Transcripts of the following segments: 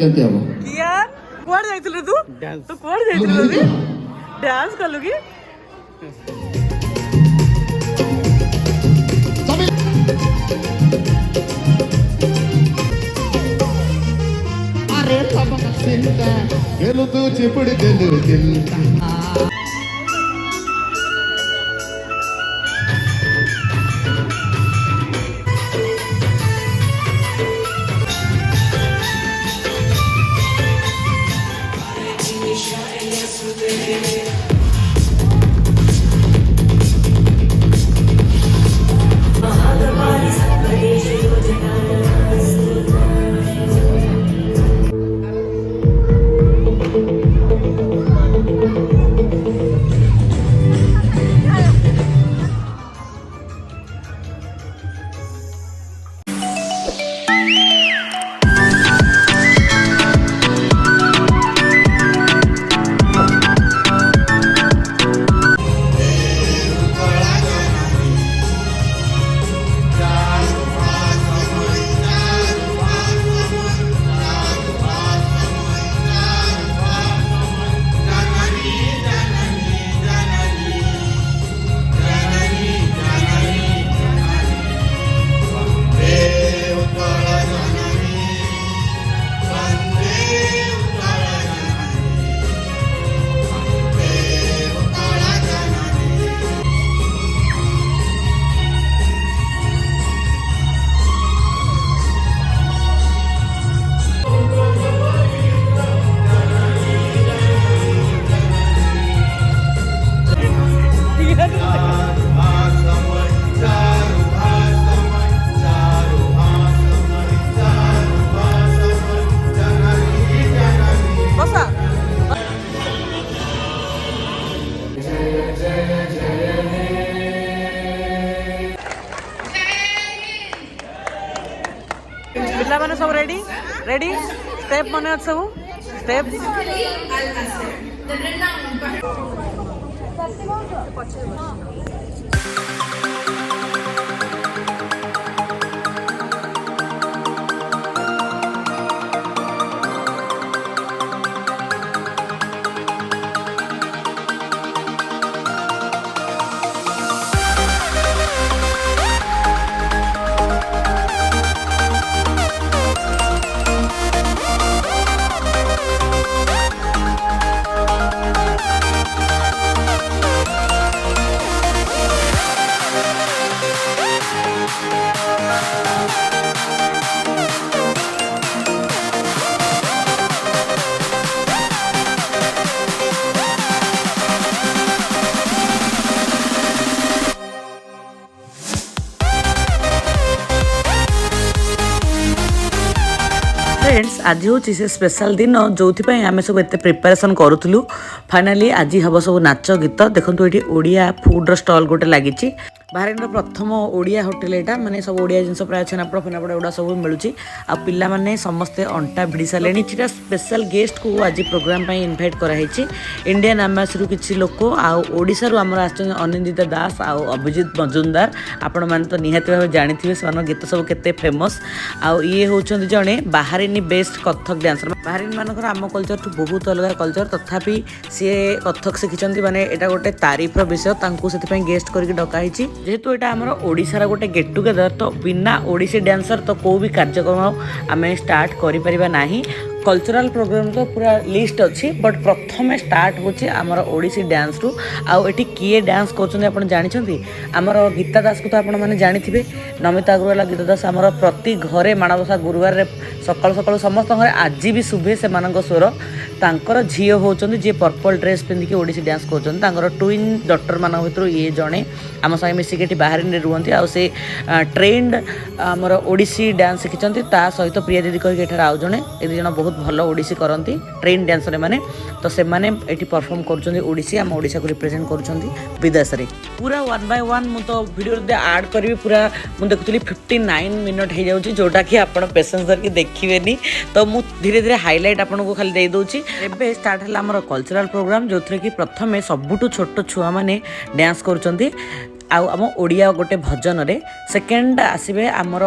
କେମିତି ହବ? यार କୁଆଡେ ଯାଇଥିଲୁ ତୁ? ତୁ କୁଆଡେ ଯାଇଥିଲୁ ବେ? ଡ୍ୟାନ୍ସ କଲୁ କି? అరే తమక సింత గెలుతూ చిపుడి గెలుతా ପିଲାମାନେ ସବୁ ରେଡି ରେଡି ଷ୍ଟେପ୍ ମନେ ଅଛି ସବୁ ଷ୍ଟେପ୍ फ्रेंड्स आज हूँ से स्पेशल दिन जो आम सब एत प्रिपेरेसन करूँ फाइनाली आज हम सब नाच गीत देखो ये ओडिया फूड्र स्टल गोटे लगी बाहर प्रथम ओडिया होटेल यहाँ माने सब ओडिया जिनस प्राय छेनापोड़ फेनापोड़ एगुड़ा सब मिलूँ आ पिला माने समस्ते अंटा भिड़ी सारे इटा स्पेशल गेस्ट को आज प्रोग्राम इनभाइट कराई इंडियन एम्बासी किसी लोक आशारू आम अनिंदिता दास आ अभिजित मजुमदार आपण मैंने तो निहाती भाव जानी से गीत सब केते फेमस आए हूँ जड़े बाहरिनी बेस्ट कथक डांसर बाहरिन मानकर आम कल्चर ठू बहुत अलग कल्चर तथापि सी कथक शिखिं माने एटा गोटे तारीफर विषय से गेस्ट करके डकाई जेहेतु यहाँ आम ओडिशार गोटे गेट टुगेदर तो बिना ओडिसी डांसर तो कोई भी कार्यक्रम आम स्टार्ट करें कल्चरल प्रोग्राम तो पूरा लिस्ट अच्छी बट प्रथम स्टार्ट होची आमर ओडिसी डांस रु आउ एठी किए डांस करछन आपण जानिछंती आमर गीता दास को तो आपण माने जानिथिबे नमिता अग्रवाल गीता दास आमर प्रति घरे माणबसा गुरुवार रे सकाळ सकाळ समस्त घरे आज भी शुभे से मानक स्वर तांकर झियो होचंदी जे पर्पल ड्रेस पिंधि के ओडिसी डांस करछन तांकर ट्विन डॉटर मानक भितर ये जणे आम संगे मिसिक एठी बाहर रे रुहंती आ से ट्रेंड आमर ओडिसी डांस शिखिचंती ता सहित प्रिया दीदी कहि एठार आउ जणे ए जण बहुत भलो ओडिसी करंती ट्रेन डांसर माने तो से माने एठी परफॉर्म करछंती ओडिसी हम ओडिसा को रिप्रेजेंट करछंती विदेश रे पूरा 1 बाय 1 मु तो वीडियो दे ऐड करबी पूरा मु देखुतली 59 मिनिट हे जाउची जोटा कि आपण पेशेंस करके देखिबेनी तो मु धीरे धीरे हाईलाइट आपण को खाली दे दोची एबे स्टार्ट हला हमर कल्चरल प्रोग्राम जोथरे कि प्रथमे सबुटु छोट छुआ माने डांस करछंती आउ आम ओडिया गोटे भजन रे सेकेंड आसबे आमर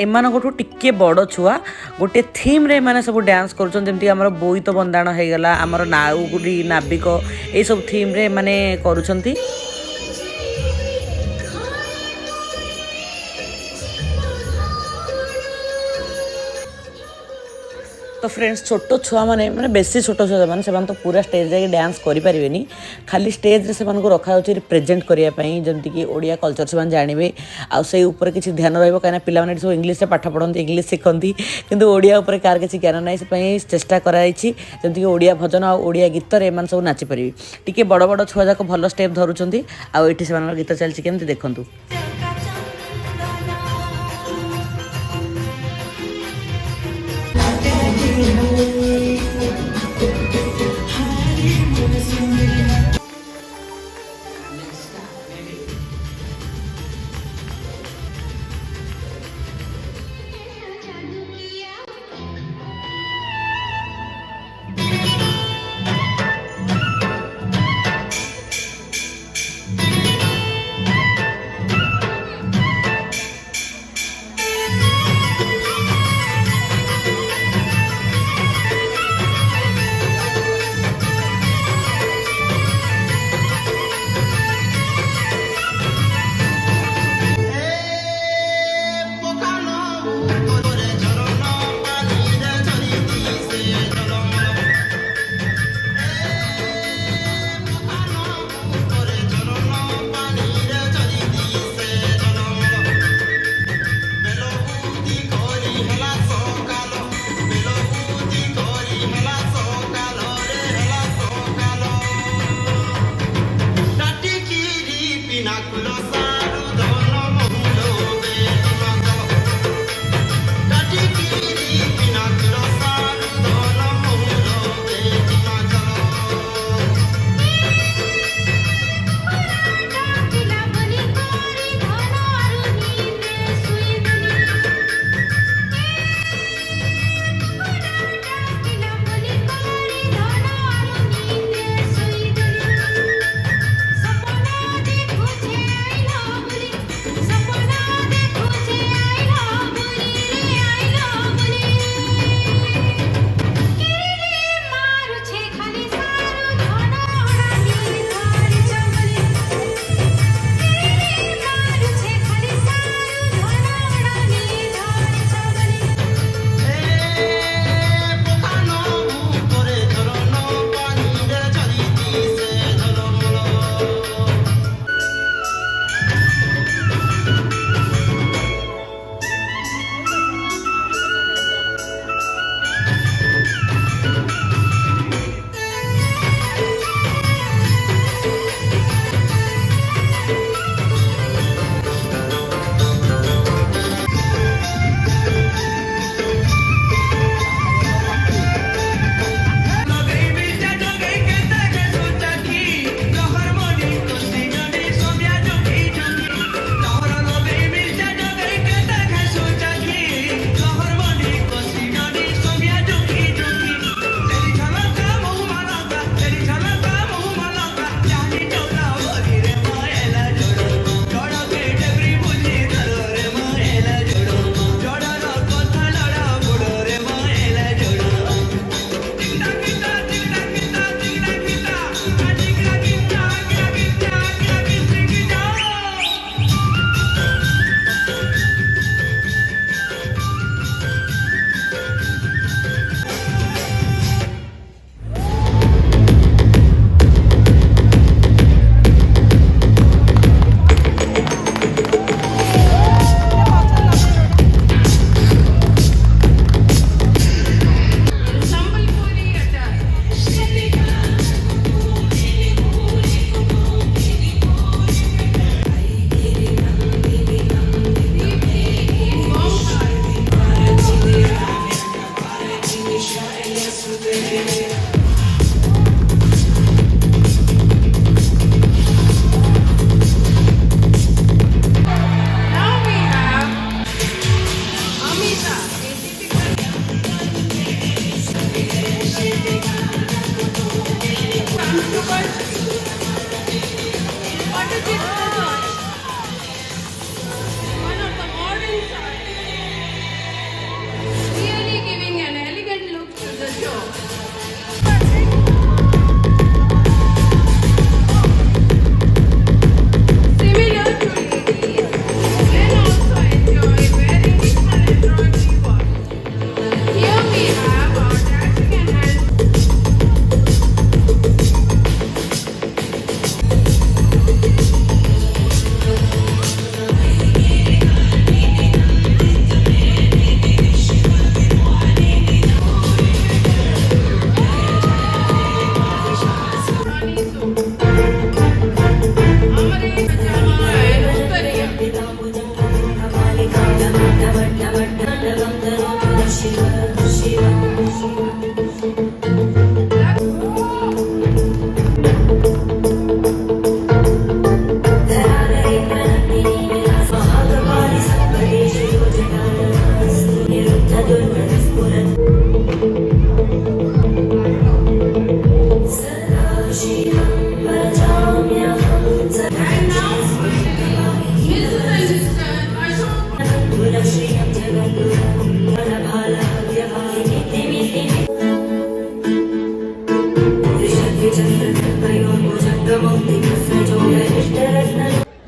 एमानकठू टिके बड़ छुआ गोटे थीम रे माने सब डांस करूछन जेमती आमर बोईत बंदाण हे गला आमर नाउगुडी नाबिक ए सब थीम रे माने करूछंती। तो फ्रेंड्स छोट छुआ मैंने बेसी छोट छुआ मैंने तो पूरा स्टेज जाके डांस करें खाली स्टेज से रखा रिप्रेजेंट करने जमीक ओडिया कल्चर से जानवे आउ ऊपर किसी ध्यान रही कहीं सब इंग्लीश से पाठ पढ़ती इंग्लीश शिखती किंतु ओडिया उपर कार किसी ज्ञान ना से चेष्टा करमती ओडिया भजन आ ओडिया गीत एम सब नाचिपारे टी बड़ बड़ छुआ जाक भल स्टेप धरुंच आठ से गीत चलती केमती देखूँ।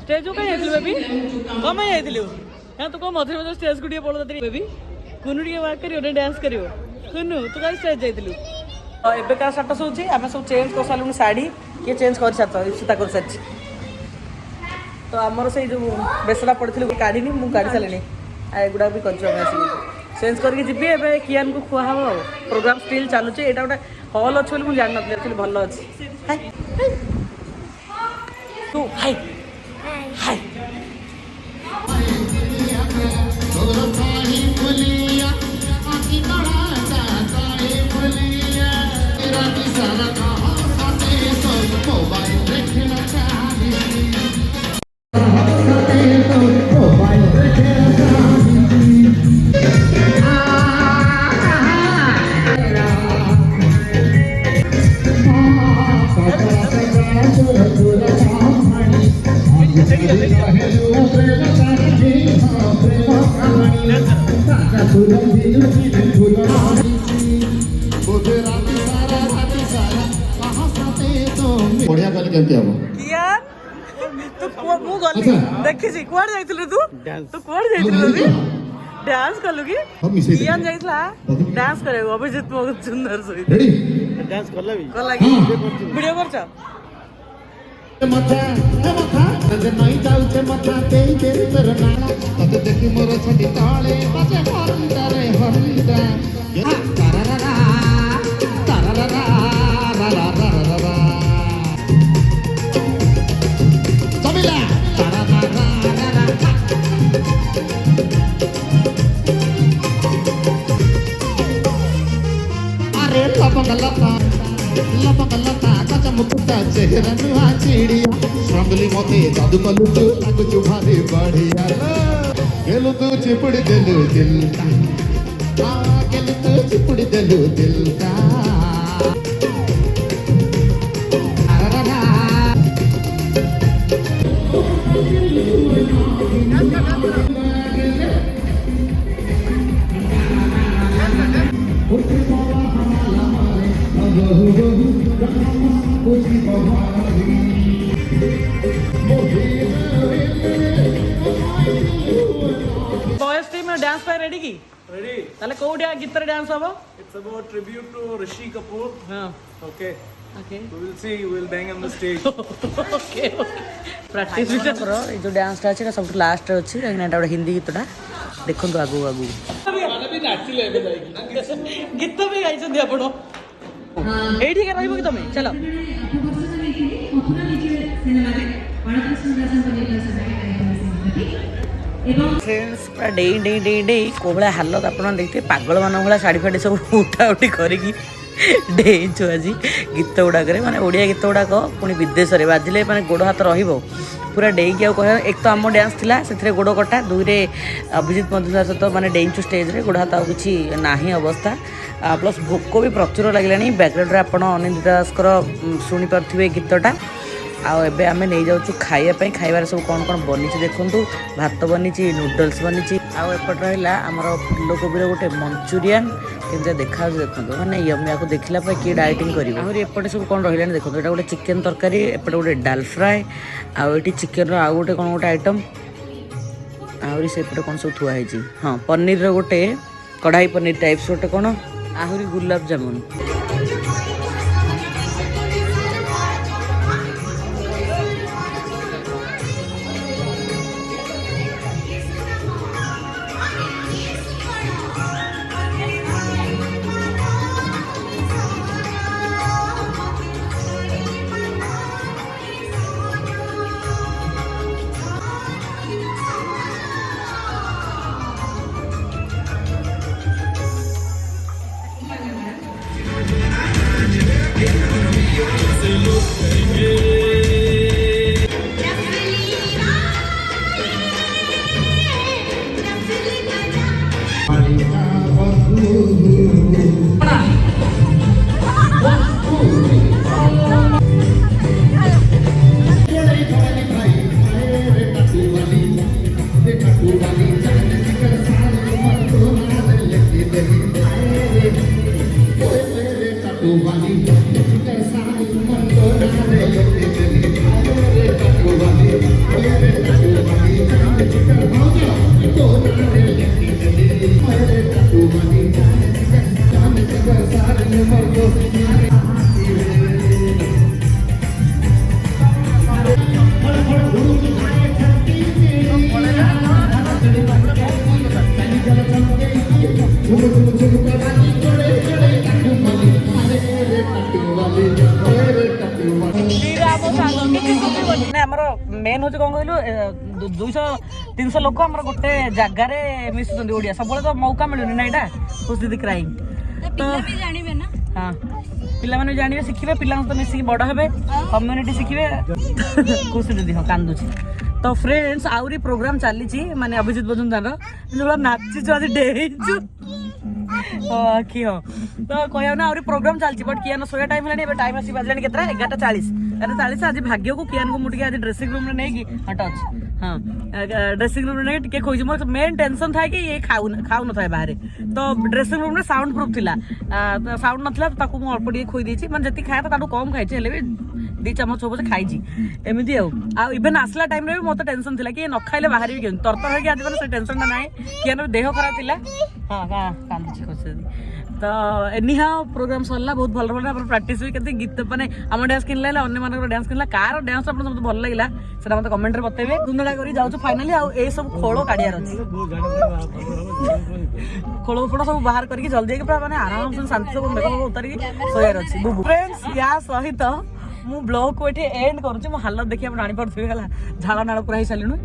स्टेज को कहीं बेबी कम जाइलु हाँ तू कौन मझे मझे स्टेज को पड़ो बेबी कुनु टे वाक कर डांस कर कुनु तू कहीं स्टेज जाइलु एबेका स्टाटस होची आमे सब चेंज कर सालु साड़ी किए चेंज कर साथ इच्छा कर सारी तो आमर से जो बेसला पड़ी काढ़ी मु काढ़ी सारे एगुड़ा भी कर चेंज करके जी ए कियान को खुआ हम प्रोग्राम स्टिल चलुचे यहाँ गोटे हल अच्छे मुझे जान नी भल अच्छे तू हाय हाय बढ़िया कल केमती हम कियान तू मु गली देखि छी कोड जाइथिलु तू तू कोड जाइथिलु अभी डांस करलु की कियान जाइथला डांस करे अभिजीत बहुत सुंदर सोई रेडी डांस करला भी वीडियो करछ मथा नजर नहीं जाउचे मथा तेई तेरी तोर नाला तत देखि मोर छटी ताळे बाजे हरिदा रे हरिदा तारारा तारारा रारारा सबिला तारारा अरे लपगलता लपगलता कचा मुकुटा चेहरा नुआ चिड़िया श्रमली मते जादू कलु तू लागु भारी बढ़िया गेलु तू चिपड़ी देलु दिल का गेलु तू चिपड़ी देलु दिल का बॉयज टीम में डांस पे रेडी की रेडी ताले कोड गीत डांस हबो it's about tribute to Rishi Kapoor हां okay okay we will see we will bang on the stage okay practice भी करो ये जो डांस टा अछि सब लास्ट अछि काहे एटा हिंदी गीतटा देखंतु आगु आगु माने भी नाचिले एबे जाईकी गीत भी गाइछ दे आपण एठी के रहइबो कि तमे चलो फ्रेंड्स पूरा डे डे डे डे को भाया हालत आप देखते पागल मान भाया शाढ़ी फाड़ी सब उठा उठी करी डेचु आज गीत गुड़ाक माने ओडिया गीत गुड़ाक पुणी विदेश में बाजिले माने गोड़ हाथ रहिबो पूरा डेईकी आ कह एक तो आम डांस थिला से गोड़ कटा दुई रे अभिजीत मधुसार सहित माने डेईचु स्टेज रे गोड़ हाथ किसी नाही अवस्था प्लस भोक भी प्रचुर लगे बैकग्राउंड आप अनिंदिता दासकर शुणी पारे गीतटा आबे आम नहीं जाऊँ खाइबापी खाइबार सब कौन कौन बनी देखूँ भात बनी नूडल्स बनी आउट रहा आमर फुलकोबी गोटे मंचूरियन केमती देखा देखो मैंने यमी आपको देखला किए डाइटिंग कर एपटे सब कौन रहा देखो यहाँ गोटे चिकेन तरकारी एपटे गोटे डाल फ्राए आठी चिकेन आउ गोटे कौन गोटे आइटम आहरी सेपटे कौन सब थुआई हाँ पनीर गोटे कढ़ाई पनीर टाइप्स गोटे कौन आहरी गुलाब जामुन टटू वाली कैसा मन को नारे लेके चली अरे टटू वाली अरे टटू वाली तो नारे लेके चली अरे टटू वाली जाने जगह सारे मर को ଆମର ମେନ୍ ହଉଛି କଣ କହିଲୁ 200-300 ଲୋକ ଆମର ଗୋଟେ ଜାଗାରେ ମିଶୁଛନ୍ତି ଓଡିଆ ସବୁବେଳେ ତ ମୌକା ମିଳୁନି ନା ଏଇଟା ଖୁସି ଦିଦି କ୍ରାଇଂ ତ ହଁ ପିଲାମାନେ ବି ଜାଣିବେ ଶିଖିବେ ପିଲାଙ୍କ ସହିତ ମିଶିକି ବଡ ହେବେ କମ୍ୟୁନିଟି ଶିଖିବେ ଖୁସି ଦିଦି ହଁ କାନ୍ଦୁଛି ତ ଫ୍ରେଣ୍ଡସ୍ ଆହୁରି ପ୍ରୋଗ୍ରାମ ଚାଲିଛି ମାନେ ଅଭିଜିତ ବଜୁନ୍ଦାର ଯୋଉ ନାଚିଛୁ ଆଜି ଡେଇଛୁ କି ହଁ ତ କହିବାକୁ ନା ଆହୁରି ପ୍ରୋଗ୍ରାମ ଚାଲିଛି ବଟ୍ କିଆନ ଶୋଇବା ଟାଇମ୍ ହେଲାଣି ଏବେ ଟାଇମ୍ ଆସି ବାଜିଲାଣି କେତେଟା 11:40 ଆଜି ଭାଗ୍ୟକୁ କିଆନକୁ ମୁଁ ଟିକେ ଆଜି ଡ୍ରେସିଂ ରୁମ୍ରେ ନେଇକି ଟଚ୍ ହଁ ଡ୍ରେସିଂ ରୁମ୍ରେ ନେଇକି ଟିକେ ଖୋଇଛି ମୋର ମେନ୍ ଟେନସନ୍ ଥାଏ କି ଇଏ ଖାଉନଥାଏ ବାହାରେ ତ ଡ୍ରେସିଂ ରୁମ୍ରେ ସାଉଣ୍ଡ ପ୍ରୁଫ୍ ଥିଲା ସାଉଣ୍ଡ ନଥିଲା ତାକୁ ମୁଁ ଅଳ୍ପ ଟିକେ ଖୋଇ ଦେଇଛି ମାନେ ଯେତିକି ଖାଇବା ତାଠୁ କମ୍ ଖାଇଛି ହେଲେ ବି 2 ଚାମଚ ହବ ଖାଇଛି ଏମିତି ଆଉ ଇଭେନ୍ ଆସିଲା ଟାଇମ୍ରେ ବି ମୋତେ ଟେନସନ୍ ଥିଲା କି ନ ଖାଇଲେ ବାହାରିବି କେମିତି ତରତର ହେଇକି ଆଜି ମାନେ ସେ ଟେନସନ୍ଟା ନାହିଁ କିଆନ ଦେହ ଖରାପ ଥିଲା ହଁ କାନ୍ଦୁଛି ଖୁସି ତ ଏନିହାଉ ପ୍ରୋଗ୍ରାମ ସରିଲା ବହୁତ ଭଲ ଭଲ ଆମର ପ୍ରାକ୍ଟିସ୍ ବି କେତେ ଗୀତ ମାନେ ଆମ ଡ୍ୟାନ୍ସ କିଣିଲା ହେଲା ଅନ୍ୟମାନଙ୍କର ଡ୍ୟାନ୍ସ କିଣିଲା କାହାର ଡ୍ୟାନ୍ସ ଆପଣ ସମସ୍ତେ ଭଲ ଲାଗିଲା ସେଟା ମୋତେ କମେଣ୍ଟରେ ବତେଇବେ ଦୁନ୍ଦଡ଼ା କରି ଯାଉଛୁ ଫାଇନାଲି ଆଉ ଏଇ ସବୁ ଖୋଳ କାଢିବାର ଅଛି ଖୋଳ ଫୋଳ ସବୁ ବାହାର କରିକି ଜଲ୍ଦି ହେଇକି ପୁରା ମାନେ ଆରାମସେ ଶାନ୍ତି ସବୁ ମେକଅପ୍ ଉତାରିକି ଶୋଇବାର ଅଛି ଫ୍ରେଣ୍ଡସ୍ ୟା ସହିତ ମୁଁ ବ୍ଲଗକୁ ଏଠି ଏଣ୍ଡ କରୁଛି ମୋ ହାଲତ ଦେଖି ଆପଣ ଜାଣିପାରୁଥିବେ ହେଲା ଝାଳ ନାଳ ପୁରା ହେଇସାରିଲୁଣି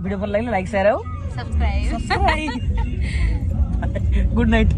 ଭିଡ଼ିଓ ଭଲ ଲାଗିଲେ ଲାଇକ୍ ସେୟାର ଆଉ ସବସ୍କ୍ରାଇବ୍ ଗୁଡ୍ ନାଇଟ୍